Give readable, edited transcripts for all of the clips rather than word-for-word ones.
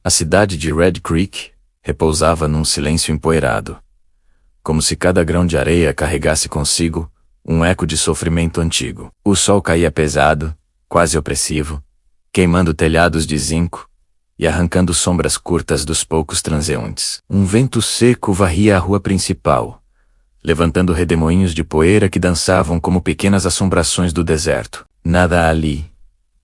A cidade de Red Creek repousava num silêncio empoeirado, como se cada grão de areia carregasse consigo um eco de sofrimento antigo. O sol caía pesado, quase opressivo, queimando telhados de zinco e arrancando sombras curtas dos poucos transeuntes. Um vento seco varria a rua principal, levantando redemoinhos de poeira que dançavam como pequenas assombrações do deserto. Nada ali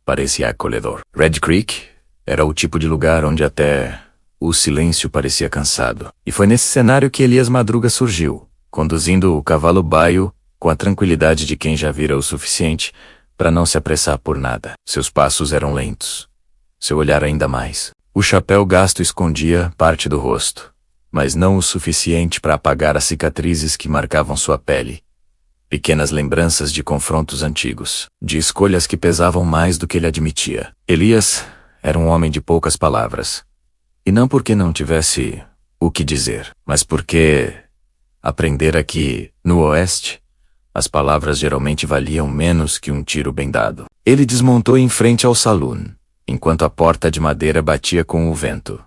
parecia acolhedor. Red Creek era o tipo de lugar onde até o silêncio parecia cansado. E foi nesse cenário que Elias Madruga surgiu, conduzindo o cavalo baio com a tranquilidade de quem já vira o suficiente para não se apressar por nada. Seus passos eram lentos, seu olhar ainda mais. O chapéu gasto escondia parte do rosto, mas não o suficiente para apagar as cicatrizes que marcavam sua pele. Pequenas lembranças de confrontos antigos, de escolhas que pesavam mais do que ele admitia. Elias era um homem de poucas palavras. E não porque não tivesse o que dizer, mas porque aprendera que, no Oeste, as palavras geralmente valiam menos que um tiro bem dado. Ele desmontou em frente ao saloon, enquanto a porta de madeira batia com o vento,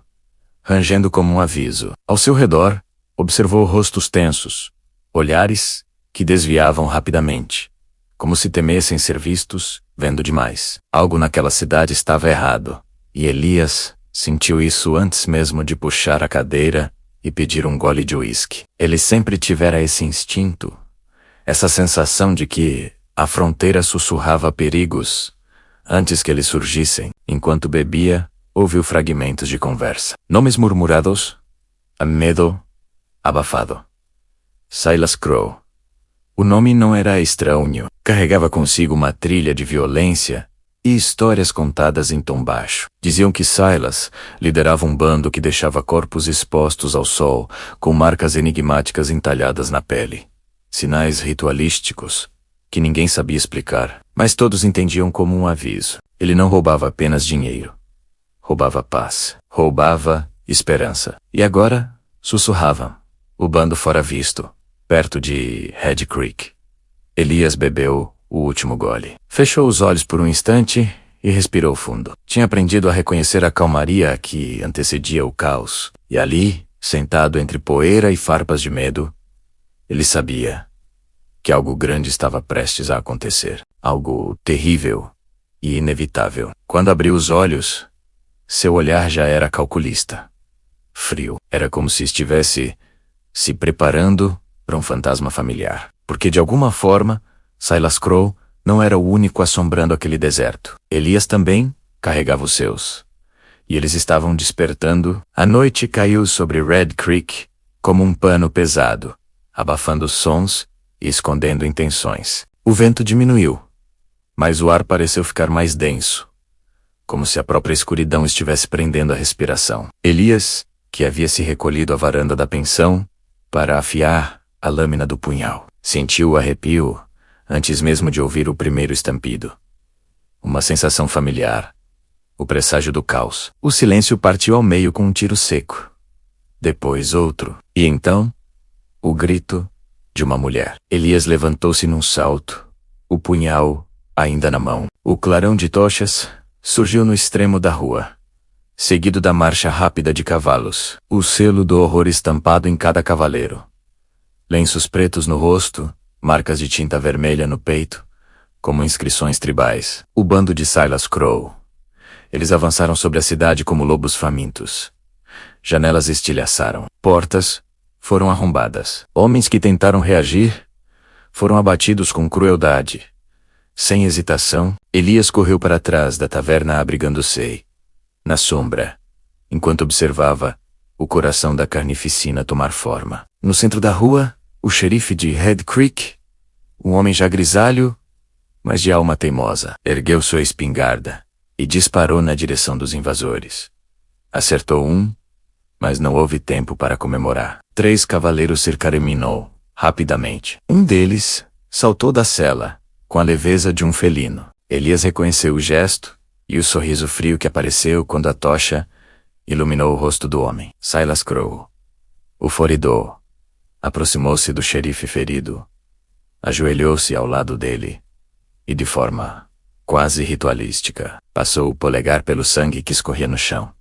rangendo como um aviso. Ao seu redor, observou rostos tensos, olhares que desviavam rapidamente, como se temessem ser vistos, vendo demais. Algo naquela cidade estava errado, e Elias sentiu isso antes mesmo de puxar a cadeira e pedir um gole de uísque. Ele sempre tivera esse instinto, essa sensação de que a fronteira sussurrava perigos antes que eles surgissem. Enquanto bebia, ouviu fragmentos de conversa. Nomes murmurados, medo abafado. Silas Crow. O nome não era estranho. Carregava consigo uma trilha de violência e histórias contadas em tom baixo. Diziam que Silas liderava um bando que deixava corpos expostos ao sol, com marcas enigmáticas entalhadas na pele. Sinais ritualísticos que ninguém sabia explicar, mas todos entendiam como um aviso. Ele não roubava apenas dinheiro. Roubava paz. Roubava esperança. E agora, sussurrava. O bando fora visto, perto de Red Creek. Elias bebeu o último gole. Fechou os olhos por um instante e respirou fundo. Tinha aprendido a reconhecer a calmaria que antecedia o caos. E ali, sentado entre poeira e farpas de medo, ele sabia que algo grande estava prestes a acontecer. Algo terrível e inevitável. Quando abriu os olhos, seu olhar já era calculista. Frio. Era como se estivesse se preparando para um fantasma familiar. Porque de alguma forma, Silas Crow não era o único assombrando aquele deserto. Elias também carregava os seus. E eles estavam despertando. A noite caiu sobre Red Creek como um pano pesado, abafando sons e escondendo intenções. O vento diminuiu, mas o ar pareceu ficar mais denso, como se a própria escuridão estivesse prendendo a respiração. Elias, que havia se recolhido à varanda da pensão para afiar a lâmina do punhal, sentiu o arrepio antes mesmo de ouvir o primeiro estampido. Uma sensação familiar, o presságio do caos. O silêncio partiu ao meio com um tiro seco. Depois outro. E então, o grito de uma mulher. Elias levantou-se num salto, o punhal ainda na mão. O clarão de tochas surgiu no extremo da rua, seguido da marcha rápida de cavalos. O selo do horror estampado em cada cavaleiro. Lenços pretos no rosto, marcas de tinta vermelha no peito, como inscrições tribais. O bando de Silas Crow. Eles avançaram sobre a cidade como lobos famintos. Janelas estilhaçaram. Portas foram arrombadas. Homens que tentaram reagir foram abatidos com crueldade. Sem hesitação, Elias correu para trás da taverna abrigando Sei, na sombra, enquanto observava o coração da carnificina tomar forma. No centro da rua, o xerife de Red Creek, um homem já grisalho, mas de alma teimosa, ergueu sua espingarda e disparou na direção dos invasores. Acertou um, mas não houve tempo para comemorar. 3 cavaleiros cercaram rapidamente. Um deles saltou da cela, com a leveza de um felino. Elias reconheceu o gesto e o sorriso frio que apareceu quando a tocha iluminou o rosto do homem. Silas Crow, o foridor, aproximou-se do xerife ferido, ajoelhou-se ao lado dele e, de forma quase ritualística, passou o polegar pelo sangue que escorria no chão.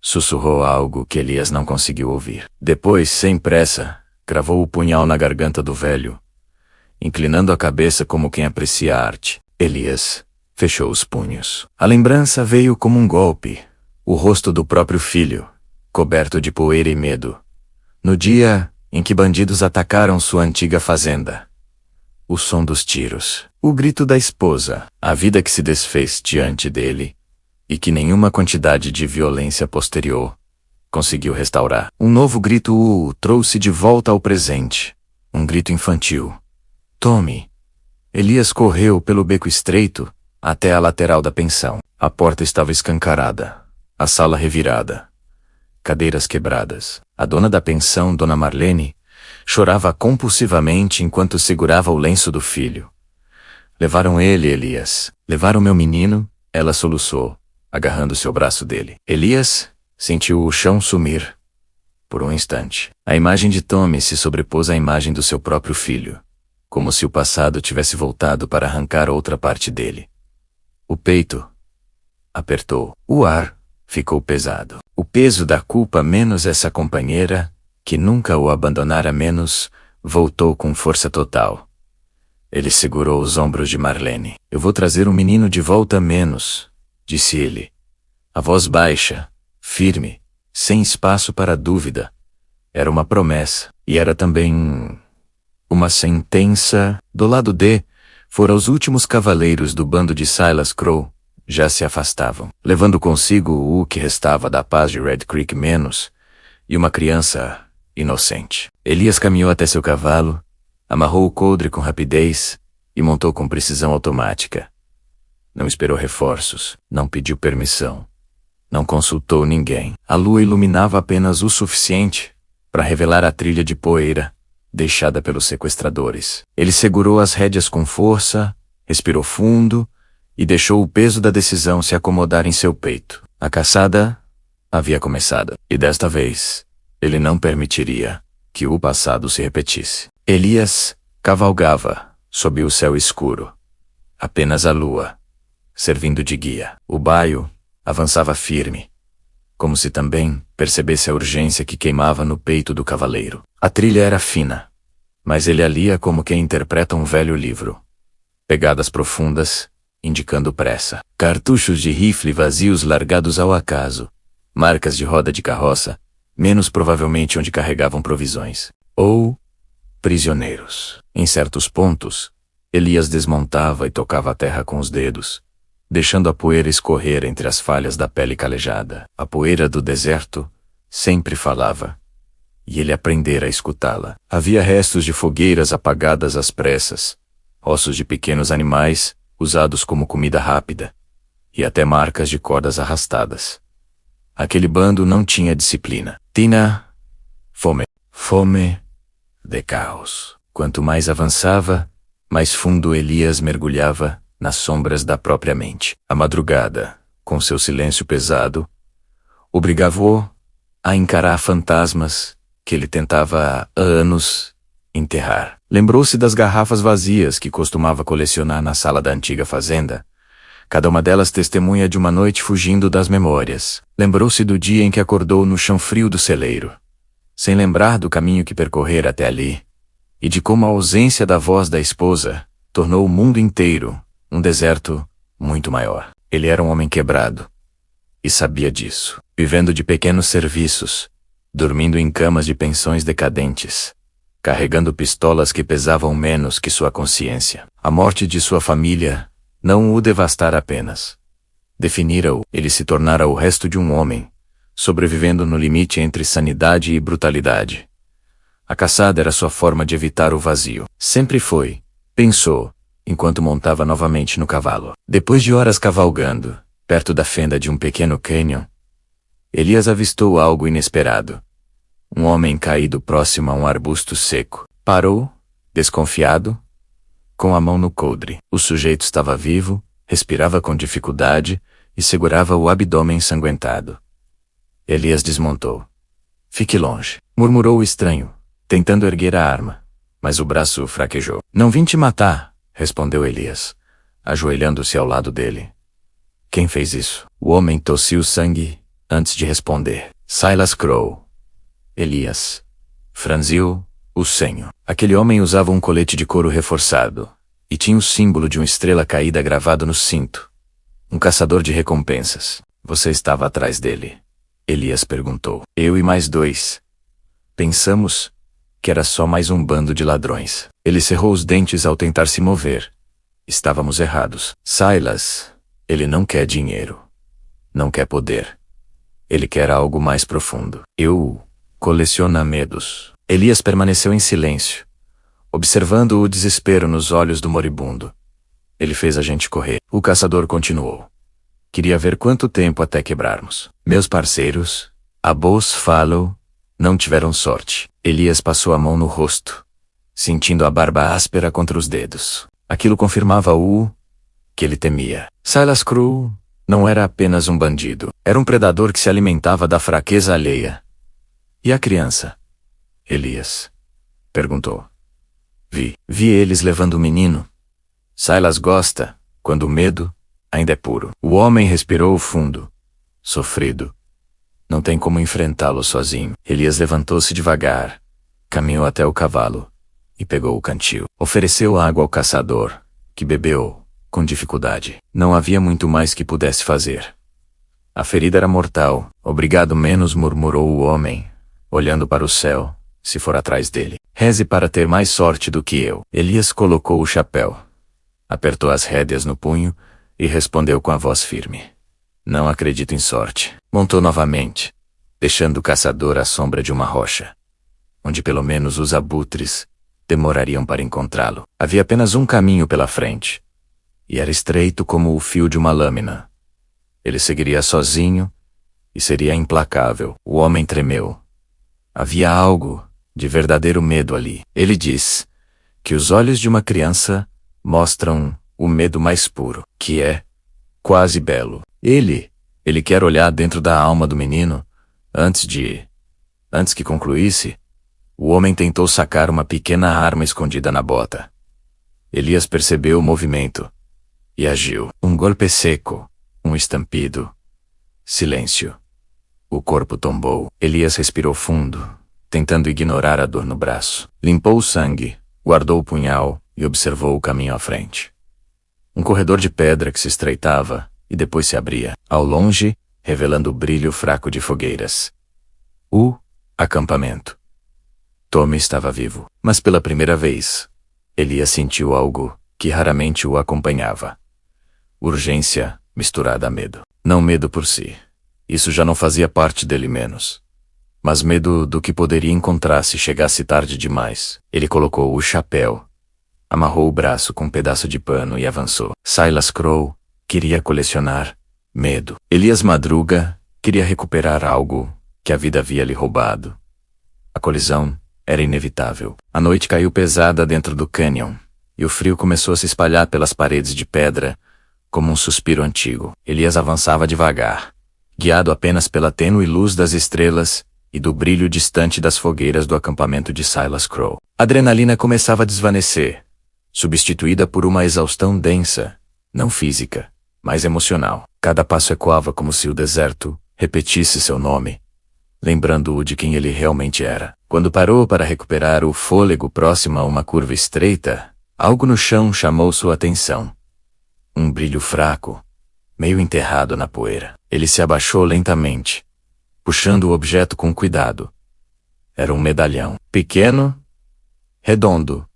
sussurrou algo que Elias não conseguiu ouvir. Depois, sem pressa, cravou o punhal na garganta do velho, inclinando a cabeça como quem aprecia a arte. Elias fechou os punhos. A lembrança veio como um golpe. O rosto do próprio filho, coberto de poeira e medo, no dia em que bandidos atacaram sua antiga fazenda. O som dos tiros, o grito da esposa, a vida que se desfez diante dele e que nenhuma quantidade de violência posterior conseguiu restaurar. Um novo grito o trouxe de volta ao presente, um grito infantil. Tommy! Elias correu pelo beco estreito até a lateral da pensão. A porta estava escancarada, a sala revirada, cadeiras quebradas. A dona da pensão, Dona Marlene, chorava compulsivamente enquanto segurava o lenço do filho. Levaram ele, Elias. Levaram meu menino, ela soluçou, agarrando seu braço dele. Elias sentiu o chão sumir. Por um instante, a imagem de Tommy se sobrepôs à imagem do seu próprio filho, como se o passado tivesse voltado para arrancar outra parte dele. O peito apertou. O ar ficou pesado. O peso da culpa menos essa companheira, que nunca o abandonara menos, voltou com força total. Ele segurou os ombros de Marlene. Eu vou trazer o menino de volta menos, disse ele. A voz baixa, firme, sem espaço para dúvida. Era uma promessa, e era também uma sentença. Do lado D, fora os últimos cavaleiros do bando de Silas Crow, já se afastavam, levando consigo o que restava da paz de Red Creek menos, e uma criança inocente. Elias caminhou até seu cavalo, amarrou o coldre com rapidez e montou com precisão automática. Não esperou reforços, não pediu permissão, não consultou ninguém. A lua iluminava apenas o suficiente para revelar a trilha de poeira deixada pelos sequestradores. Ele segurou as rédeas com força, respirou fundo e deixou o peso da decisão se acomodar em seu peito. A caçada havia começado, e desta vez ele não permitiria que o passado se repetisse. Elias cavalgava sob o céu escuro, apenas a lua, servindo de guia. O baio avançava firme, como se também percebesse a urgência que queimava no peito do cavaleiro. A trilha era fina, mas ele a lia como quem interpreta um velho livro. Pegadas profundas, indicando pressa. Cartuchos de rifle vazios largados ao acaso. Marcas de roda de carroça, menos provavelmente onde carregavam provisões. Ou prisioneiros. Em certos pontos, Elias desmontava e tocava a terra com os dedos, deixando a poeira escorrer entre as falhas da pele calejada. A poeira do deserto sempre falava, e ele aprendera a escutá-la. Havia restos de fogueiras apagadas às pressas, ossos de pequenos animais usados como comida rápida, e até marcas de cordas arrastadas. Aquele bando não tinha disciplina. Tinha fome. Fome de caos. Quanto mais avançava, mais fundo Elias mergulhava nas sombras da própria mente. A madrugada, com seu silêncio pesado, obrigava-o a encarar fantasmas que ele tentava há anos enterrar. Lembrou-se das garrafas vazias que costumava colecionar na sala da antiga fazenda, cada uma delas testemunha de uma noite fugindo das memórias. Lembrou-se do dia em que acordou no chão frio do celeiro, sem lembrar do caminho que percorrera até ali, e de como a ausência da voz da esposa tornou o mundo inteiro um deserto muito maior. Ele era um homem quebrado, e sabia disso, vivendo de pequenos serviços, dormindo em camas de pensões decadentes, carregando pistolas que pesavam menos que sua consciência. A morte de sua família não o devastara apenas. Definira-o. Ele se tornara o resto de um homem, sobrevivendo no limite entre sanidade e brutalidade. A caçada era sua forma de evitar o vazio. Sempre foi, pensou, enquanto montava novamente no cavalo. Depois de horas cavalgando, perto da fenda de um pequeno cânion, Elias avistou algo inesperado. Um homem caído próximo a um arbusto seco. Parou, desconfiado, com a mão no coldre. O sujeito estava vivo, respirava com dificuldade e segurava o abdômen ensanguentado. Elias desmontou. Fique longe, murmurou o estranho, tentando erguer a arma, mas o braço fraquejou. Não vim te matar, respondeu Elias, ajoelhando-se ao lado dele. Quem fez isso? O homem tossiu sangue antes de responder. Silas Crow. Elias franziu o senho. Aquele homem usava um colete de couro reforçado e tinha o símbolo de uma estrela caída gravado no cinto. Um caçador de recompensas. Você estava atrás dele? Elias perguntou. Eu e mais 2. Pensamos que era só mais um bando de ladrões. Ele cerrou os dentes ao tentar se mover. Estávamos errados. Silas, ele não quer dinheiro. Não quer poder. Ele quer algo mais profundo. Eu coleciona medos. Elias permaneceu em silêncio, observando o desespero nos olhos do moribundo. Ele fez a gente correr. O caçador continuou. Queria ver quanto tempo até quebrarmos. Meus parceiros, a Boss Fallow, não tiveram sorte. Elias passou a mão no rosto, sentindo a barba áspera contra os dedos. Aquilo confirmava o que ele temia. Silas Crow não era apenas um bandido. Era um predador que se alimentava da fraqueza alheia. E a criança? Elias perguntou. Vi eles levando o menino. Silas gosta, quando o medo ainda é puro. O homem respirou fundo, sofrido. Não tem como enfrentá-lo sozinho. Elias levantou-se devagar, caminhou até o cavalo e pegou o cantil. Ofereceu água ao caçador, que bebeu, com dificuldade. Não havia muito mais que pudesse fazer. A ferida era mortal. Obrigado menos, murmurou o homem, olhando para o céu, se for atrás dele. Reze para ter mais sorte do que eu. Elias colocou o chapéu, apertou as rédeas no punho e respondeu com a voz firme. Não acredito em sorte. Montou novamente, deixando o caçador à sombra de uma rocha, onde pelo menos os abutres demorariam para encontrá-lo. Havia apenas um caminho pela frente, e era estreito como o fio de uma lâmina. Ele seguiria sozinho e seria implacável. O homem tremeu. Havia algo de verdadeiro medo ali. Ele diz que os olhos de uma criança mostram o medo mais puro, que é quase belo. Ele quer olhar dentro da alma do menino. Antes que concluísse, o homem tentou sacar uma pequena arma escondida na bota. Elias percebeu o movimento e agiu. Um golpe seco, um estampido. Silêncio. O corpo tombou. Elias respirou fundo, tentando ignorar a dor no braço. Limpou o sangue, guardou o punhal e observou o caminho à frente. Um corredor de pedra que se estreitava e depois se abria, ao longe, revelando o brilho fraco de fogueiras. O acampamento. Tommy estava vivo, mas pela primeira vez, Elias sentiu algo que raramente o acompanhava. Urgência misturada a medo. Não medo por si. Isso já não fazia parte dele menos. Mas medo do que poderia encontrar se chegasse tarde demais. Ele colocou o chapéu, amarrou o braço com um pedaço de pano e avançou. Silas Crow queria colecionar medo. Elias Madruga queria recuperar algo que a vida havia lhe roubado. A colisão era inevitável. A noite caiu pesada dentro do cânion, e o frio começou a se espalhar pelas paredes de pedra, como um suspiro antigo. Elias avançava devagar, guiado apenas pela tênue luz das estrelas e do brilho distante das fogueiras do acampamento de Silas Crow. A adrenalina começava a desvanecer, substituída por uma exaustão densa, não física, mas emocional. Cada passo ecoava como se o deserto repetisse seu nome, lembrando-o de quem ele realmente era. Quando parou para recuperar o fôlego próximo a uma curva estreita, algo no chão chamou sua atenção. Um brilho fraco, meio enterrado na poeira. Ele se abaixou lentamente, puxando o objeto com cuidado. Era um medalhão, pequeno, redondo,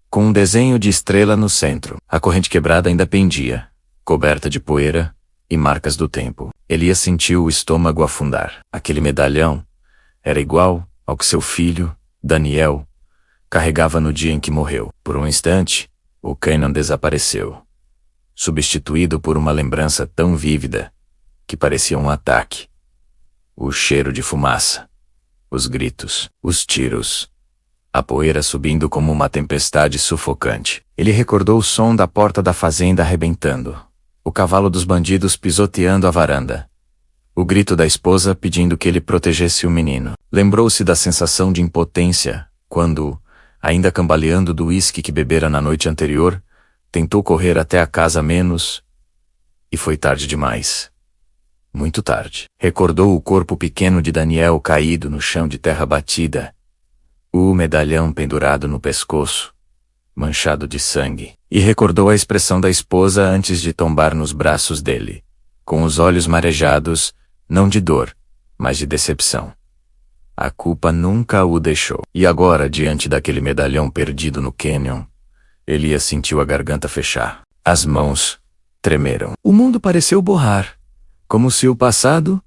com um desenho de estrela no centro. A corrente quebrada ainda pendia, coberta de poeira e marcas do tempo. Elias sentiu o estômago afundar. Aquele medalhão era igual ao que seu filho, Daniel, carregava no dia em que morreu. Por um instante, o cânion desapareceu, substituído por uma lembrança tão vívida que parecia um ataque. O cheiro de fumaça, os gritos, os tiros, a poeira subindo como uma tempestade sufocante. Ele recordou o som da porta da fazenda arrebentando, o cavalo dos bandidos pisoteando a varanda, o grito da esposa pedindo que ele protegesse o menino. Lembrou-se da sensação de impotência quando, ainda cambaleando do uísque que bebera na noite anterior, tentou correr até a casa menos e foi tarde demais. Muito tarde. Recordou o corpo pequeno de Daniel caído no chão de terra batida, o medalhão pendurado no pescoço, manchado de sangue, e recordou a expressão da esposa antes de tombar nos braços dele, com os olhos marejados, não de dor, mas de decepção. A culpa nunca o deixou. E agora, diante daquele medalhão perdido no cânion, Elias sentiu a garganta fechar. As mãos tremeram. O mundo pareceu borrar, como se o passado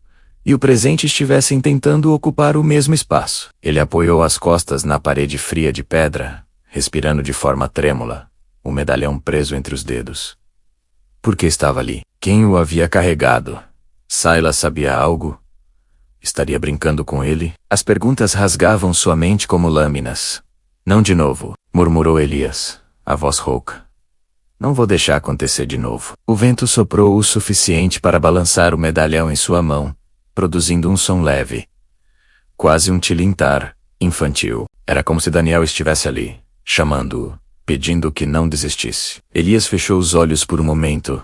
e o presente estivessem tentando ocupar o mesmo espaço. Ele apoiou as costas na parede fria de pedra, respirando de forma trêmula, o medalhão preso entre os dedos. Por que estava ali? Quem o havia carregado? Silas sabia algo? Estaria brincando com ele? As perguntas rasgavam sua mente como lâminas. Não de novo, murmurou Elias, a voz rouca. Não vou deixar acontecer de novo. O vento soprou o suficiente para balançar o medalhão em sua mão, produzindo um som leve. Quase um tilintar, infantil. Era como se Daniel estivesse ali, chamando-o, pedindo que não desistisse. Elias fechou os olhos por um momento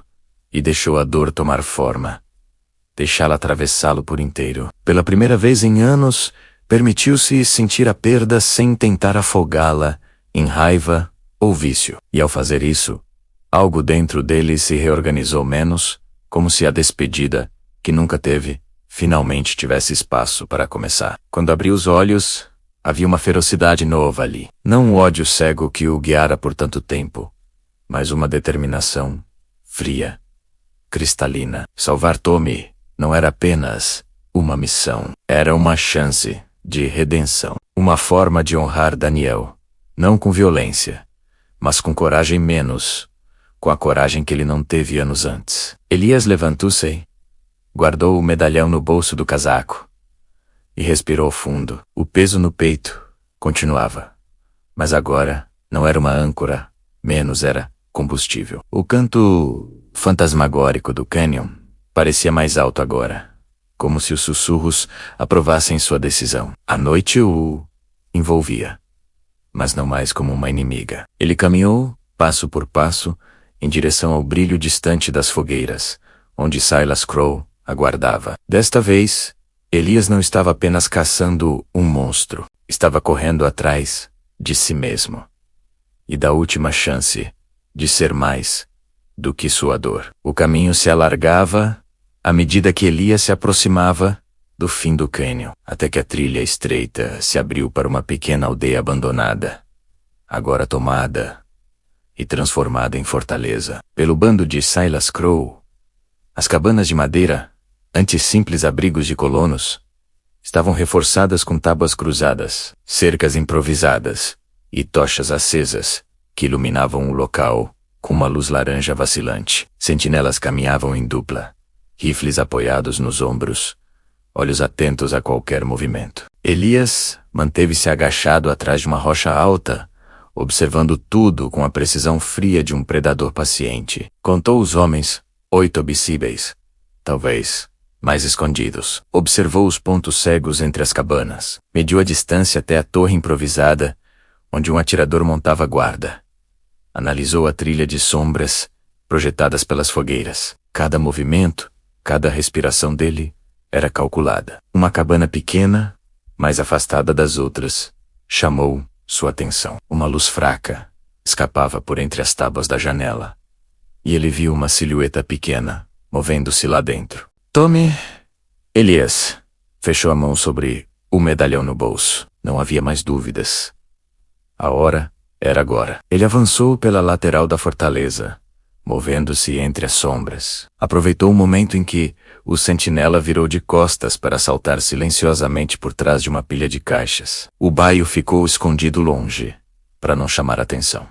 e deixou a dor tomar forma. Deixá-la atravessá-lo por inteiro. Pela primeira vez em anos, permitiu-se sentir a perda sem tentar afogá-la em raiva ou vício. E ao fazer isso, algo dentro dele se reorganizou menos, como se a despedida, que nunca teve, finalmente tivesse espaço para começar. Quando abriu os olhos, havia uma ferocidade nova ali. Não o ódio cego que o guiara por tanto tempo, mas uma determinação fria, cristalina. Salvar Tommy não era apenas uma missão, era uma chance de redenção. Uma forma de honrar Daniel, não com violência, mas com coragem menos, com a coragem que ele não teve anos antes. Elias levantou-se, guardou o medalhão no bolso do casaco e respirou fundo. O peso no peito continuava, mas agora não era uma âncora, menos era combustível. O canto fantasmagórico do cânion parecia mais alto agora, como se os sussurros aprovassem sua decisão. A noite o envolvia, mas não mais como uma inimiga. Ele caminhou, passo por passo, em direção ao brilho distante das fogueiras, onde Silas Crow aguardava. Desta vez, Elias não estava apenas caçando um monstro, estava correndo atrás de si mesmo e da última chance de ser mais do que sua dor. O caminho se alargava à medida que Elias se aproximava do fim do cânion, até que a trilha estreita se abriu para uma pequena aldeia abandonada, agora tomada e transformada em fortaleza pelo bando de Silas Crow. As cabanas de madeira, antes simples abrigos de colonos, estavam reforçadas com tábuas cruzadas, cercas improvisadas e tochas acesas que iluminavam o local com uma luz laranja vacilante. Sentinelas caminhavam em dupla, rifles apoiados nos ombros, olhos atentos a qualquer movimento. Elias manteve-se agachado atrás de uma rocha alta, observando tudo com a precisão fria de um predador paciente. Contou os homens, 8 obsíveis, talvez mais escondidos. Observou os pontos cegos entre as cabanas. Mediu a distância até a torre improvisada, onde um atirador montava guarda. Analisou a trilha de sombras projetadas pelas fogueiras. Cada movimento, cada respiração dele era calculada. Uma cabana pequena, mais afastada das outras, chamou sua atenção. Uma luz fraca escapava por entre as tábuas da janela, e ele viu uma silhueta pequena movendo-se lá dentro. Tommy. Elias fechou a mão sobre o medalhão no bolso. Não havia mais dúvidas. A hora era agora. Ele avançou pela lateral da fortaleza, movendo-se entre as sombras. Aproveitou o momento em que o sentinela virou de costas para saltar silenciosamente por trás de uma pilha de caixas. O baio ficou escondido longe, para não chamar atenção.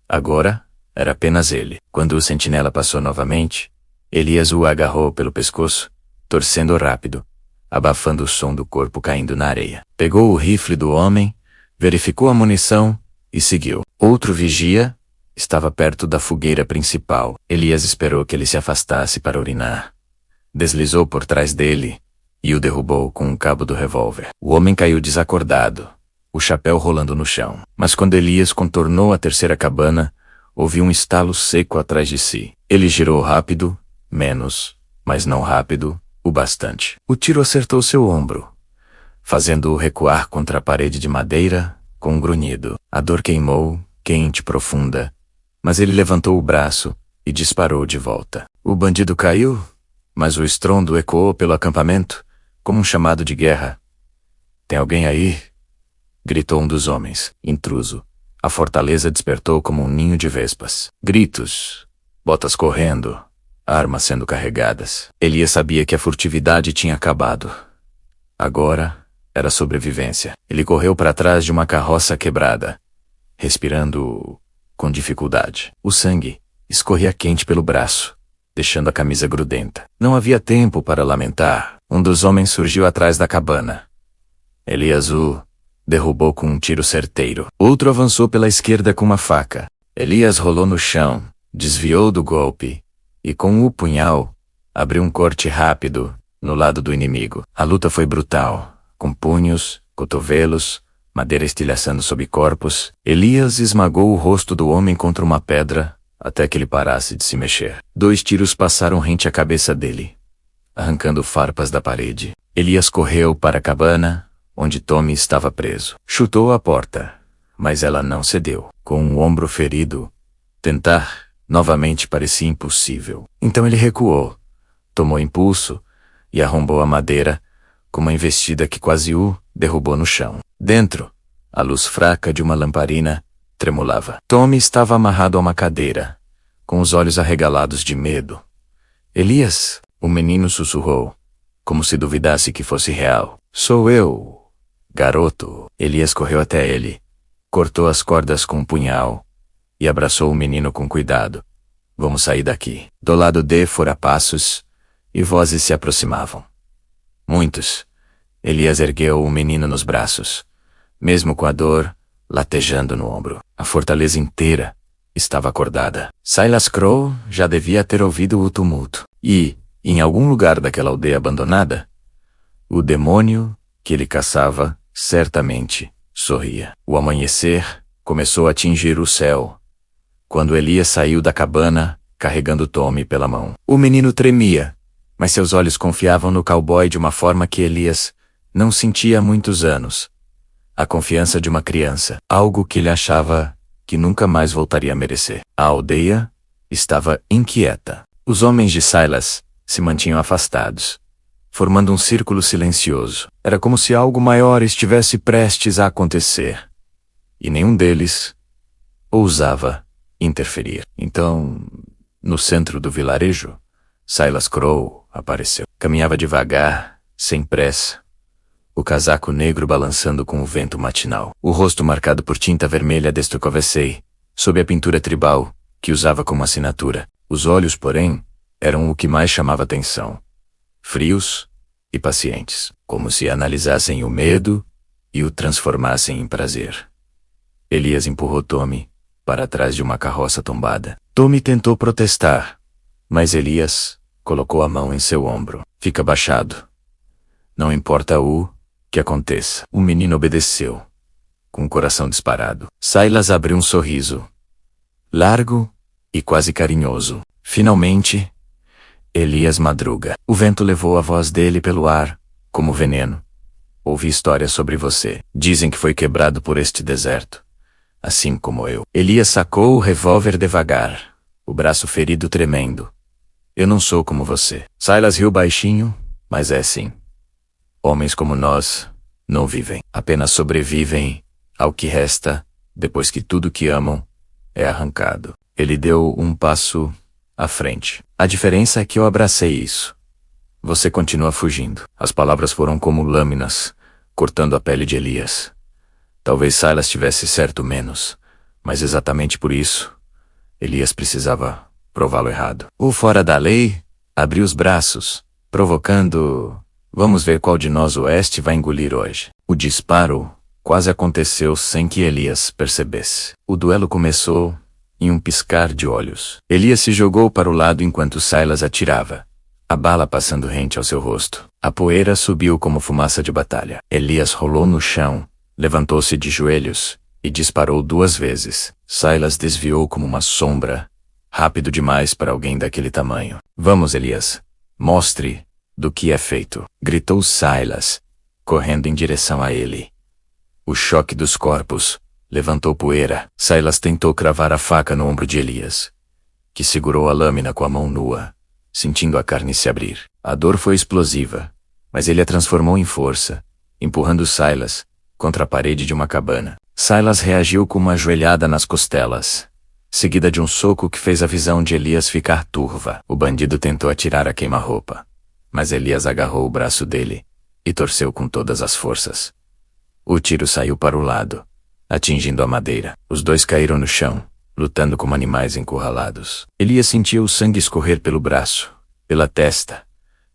Agora, era apenas ele. Quando o sentinela passou novamente, Elias o agarrou pelo pescoço, torcendo rápido, abafando o som do corpo caindo na areia. Pegou o rifle do homem, verificou a munição e seguiu. Outro vigia estava perto da fogueira principal. Elias esperou que ele se afastasse para urinar. Deslizou por trás dele e o derrubou com um cabo do revólver. O homem caiu desacordado, o chapéu rolando no chão. Mas quando Elias contornou a terceira cabana, ouviu um estalo seco atrás de si. Ele girou rápido, menos, mas não rápido, o bastante. O tiro acertou seu ombro, fazendo-o recuar contra a parede de madeira com um grunhido. A dor queimou, quente, profunda, mas ele levantou o braço e disparou de volta. O bandido caiu, mas o estrondo ecoou pelo acampamento como um chamado de guerra. "Tem alguém aí?" gritou um dos homens. Intruso. A fortaleza despertou como um ninho de vespas. Gritos, botas correndo, armas sendo carregadas. Elias sabia que a furtividade tinha acabado. Agora era sobrevivência. Ele correu para trás de uma carroça quebrada, respirando com dificuldade. O sangue escorria quente pelo braço, deixando a camisa grudenta. Não havia tempo para lamentar. Um dos homens surgiu atrás da cabana. Elias o derrubou com um tiro certeiro. Outro avançou pela esquerda com uma faca. Elias rolou no chão, desviou do golpe e, com o punhal, abriu um corte rápido no lado do inimigo. A luta foi brutal, com punhos, cotovelos, madeira estilhaçando sob corpos. Elias esmagou o rosto do homem contra uma pedra até que ele parasse de se mexer. 2 tiros passaram rente à cabeça dele, arrancando farpas da parede. Elias correu para a cabana, onde Tommy estava preso. Chutou a porta, mas ela não cedeu. Com o ombro ferido, tentar novamente parecia impossível. Então ele recuou, tomou impulso e arrombou a madeira com uma investida que quase o derrubou no chão. Dentro, a luz fraca de uma lamparina tremulava. Tommy estava amarrado a uma cadeira, com os olhos arregalados de medo. "Elias", o menino sussurrou, como se duvidasse que fosse real. "Sou eu, garoto." Elias correu até ele, cortou as cordas com um punhal e abraçou o menino com cuidado. "Vamos sair daqui." Do lado de fora passos e vozes se aproximavam. Muitos. Elias ergueu o menino nos braços, mesmo com a dor latejando no ombro. A fortaleza inteira estava acordada. Silas Crow já devia ter ouvido o tumulto. E, em algum lugar daquela aldeia abandonada, o demônio que ele caçava certamente sorria. O amanhecer começou a tingir o céu, quando Elias saiu da cabana, carregando Tommy pela mão. O menino tremia, mas seus olhos confiavam no cowboy de uma forma que Elias não sentia há muitos anos. A confiança de uma criança, algo que ele achava que nunca mais voltaria a merecer. A aldeia estava inquieta. Os homens de Silas se mantinham afastados, formando um círculo silencioso. Era como se algo maior estivesse prestes a acontecer, e nenhum deles ousava interferir. Então, no centro do vilarejo, Silas Crow apareceu. Caminhava devagar, sem pressa, o casaco negro balançando com o vento matinal. O rosto marcado por tinta vermelha d'Estokovecei, sob a pintura tribal que usava como assinatura. Os olhos, porém, eram o que mais chamava atenção. Frios e pacientes, como se analisassem o medo e o transformassem em prazer. Elias empurrou Tommy para trás de uma carroça tombada. Tommy tentou protestar, mas Elias colocou a mão em seu ombro. "Fica baixado. Não importa o que aconteça." O menino obedeceu, com o coração disparado. Silas abriu um sorriso, largo e quase carinhoso. "Finalmente, Elias Madruga." O vento levou a voz dele pelo ar, como veneno. "Ouvi histórias sobre você. Dizem que foi quebrado por este deserto, assim como eu." Elias sacou o revólver devagar, o braço ferido tremendo. "Eu não sou como você." Silas riu baixinho, mas é sim. Homens como nós não vivem, apenas sobrevivem ao que resta depois que tudo que amam é arrancado. Ele deu um passo à frente. "A diferença é que eu abracei isso. Você continua fugindo." As palavras foram como lâminas, cortando a pele de Elias. Talvez Silas tivesse certo menos, mas exatamente por isso, Elias precisava prová-lo errado. O fora da lei abriu os braços, provocando: "Vamos ver qual de nós o oeste vai engolir hoje." O disparo quase aconteceu sem que Elias percebesse. O duelo começou em um piscar de olhos. Elias se jogou para o lado enquanto Silas atirava, a bala passando rente ao seu rosto. A poeira subiu como fumaça de batalha. Elias rolou no chão, levantou-se de joelhos e disparou 2 vezes. Silas desviou como uma sombra, rápido demais para alguém daquele tamanho. "Vamos, Elias. Mostre Do que é feito? Gritou Silas, correndo em direção a ele. O choque dos corpos levantou poeira. Silas tentou cravar a faca no ombro de Elias, que segurou a lâmina com a mão nua, sentindo a carne se abrir. A dor foi explosiva, mas ele a transformou em força, empurrando Silas contra a parede de uma cabana. Silas reagiu com uma joelhada nas costelas, seguida de um soco que fez a visão de Elias ficar turva. O bandido tentou atirar a queima-roupa, mas Elias agarrou o braço dele e torceu com todas as forças. O tiro saiu para o lado, atingindo a madeira. Os dois caíram no chão, lutando como animais encurralados. Elias sentia o sangue escorrer pelo braço, pela testa,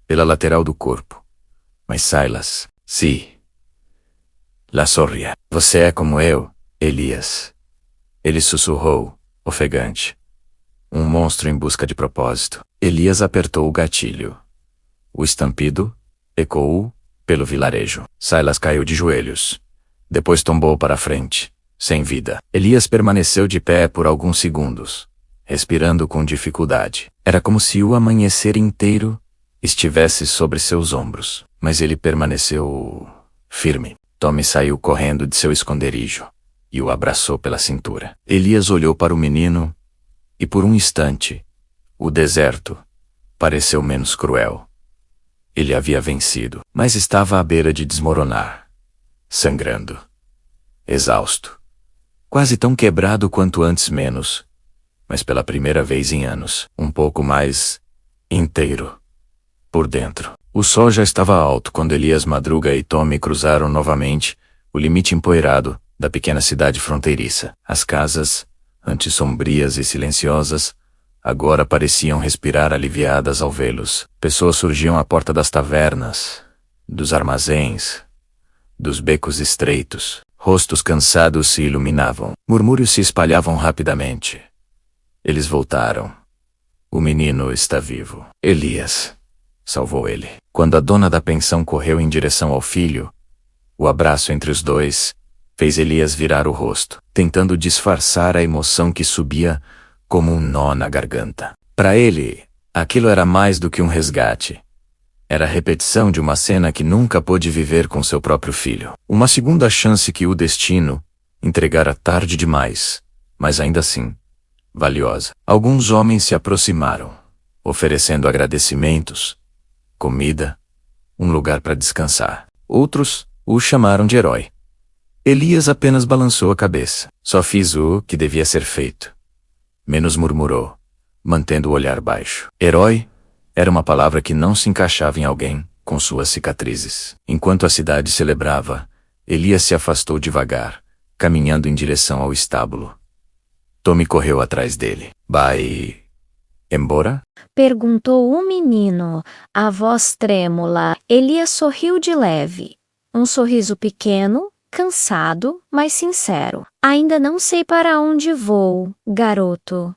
pela lateral do corpo. Mas Silas, La sorria. Você é como eu, Elias. Ele sussurrou, ofegante. Um monstro em busca de propósito. Elias apertou o gatilho. O estampido ecoou pelo vilarejo. Silas caiu de joelhos. Depois tombou para a frente, sem vida. Elias permaneceu de pé por alguns segundos, respirando com dificuldade. Era como se o amanhecer inteiro estivesse sobre seus ombros. Mas ele permaneceu firme. Tommy saiu correndo de seu esconderijo e o abraçou pela cintura. Elias olhou para o menino e, por um instante, o deserto pareceu menos cruel. Ele havia vencido, mas estava à beira de desmoronar, sangrando, exausto, quase tão quebrado quanto antes menos, mas pela primeira vez em anos, um pouco mais inteiro por dentro. O sol já estava alto quando Elias Madruga e Tommy cruzaram novamente o limite empoeirado da pequena cidade fronteiriça. As casas, antes sombrias e silenciosas, agora pareciam respirar aliviadas ao vê-los. Pessoas surgiam à porta das tavernas, dos armazéns, dos becos estreitos. Rostos cansados se iluminavam. Murmúrios se espalhavam rapidamente. Eles voltaram. O menino está vivo. Elias salvou ele. Quando a dona da pensão correu em direção ao filho, o abraço entre os dois fez Elias virar o rosto, tentando disfarçar a emoção que subia como um nó na garganta. Para ele, aquilo era mais do que um resgate. Era a repetição de uma cena que nunca pôde viver com seu próprio filho. Uma segunda chance que o destino entregara tarde demais, mas ainda assim, valiosa. Alguns homens se aproximaram, oferecendo agradecimentos, comida, um lugar para descansar. Outros o chamaram de herói. Elias apenas balançou a cabeça. Só fiz o que devia ser feito. Menos murmurou, mantendo o olhar baixo. Herói era uma palavra que não se encaixava em alguém com suas cicatrizes. Enquanto a cidade celebrava, Elias se afastou devagar, caminhando em direção ao estábulo. Tommy correu atrás dele. Vai embora? Perguntou o menino, a voz trêmula. Elias sorriu de leve. Um sorriso pequeno, cansado, mas sincero. Ainda não sei para onde vou, garoto.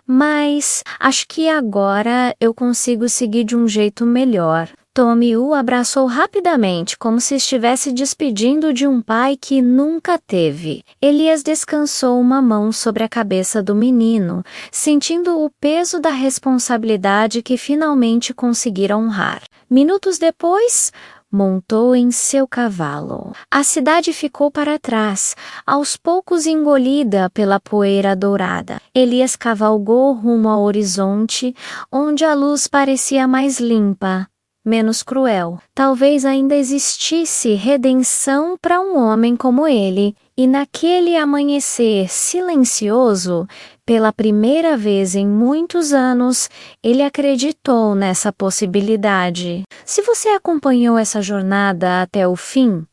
Mas acho que agora eu consigo seguir de um jeito melhor. Tommy o abraçou rapidamente, como se estivesse despedindo de um pai que nunca teve. Elias descansou uma mão sobre a cabeça do menino, sentindo o peso da responsabilidade que finalmente conseguira honrar. Minutos depois, montou em seu cavalo. A cidade ficou para trás, aos poucos engolida pela poeira dourada. Elias cavalgou rumo ao horizonte, onde a luz parecia mais limpa, menos cruel. Talvez ainda existisse redenção para um homem como ele, e naquele amanhecer silencioso, pela primeira vez em muitos anos, ele acreditou nessa possibilidade. Se você acompanhou essa jornada até o fim,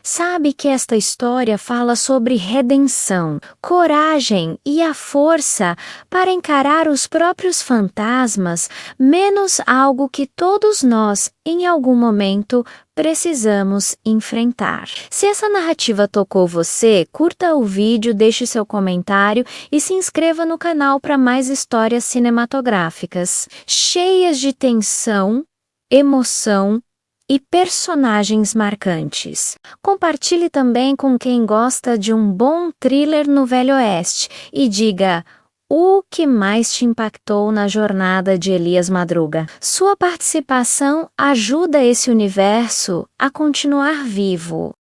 sabe que esta história fala sobre redenção, coragem e a força para encarar os próprios fantasmas, menos algo que todos nós, em algum momento, precisamos enfrentar. Se essa narrativa tocou você, curta o vídeo, deixe seu comentário e se inscreva no canal para mais histórias cinematográficas, cheias de tensão, emoção e personagens marcantes. Compartilhe também com quem gosta de um bom thriller no Velho Oeste e diga: O que mais te impactou na jornada de Elias Madruga? Sua participação ajuda esse universo a continuar vivo.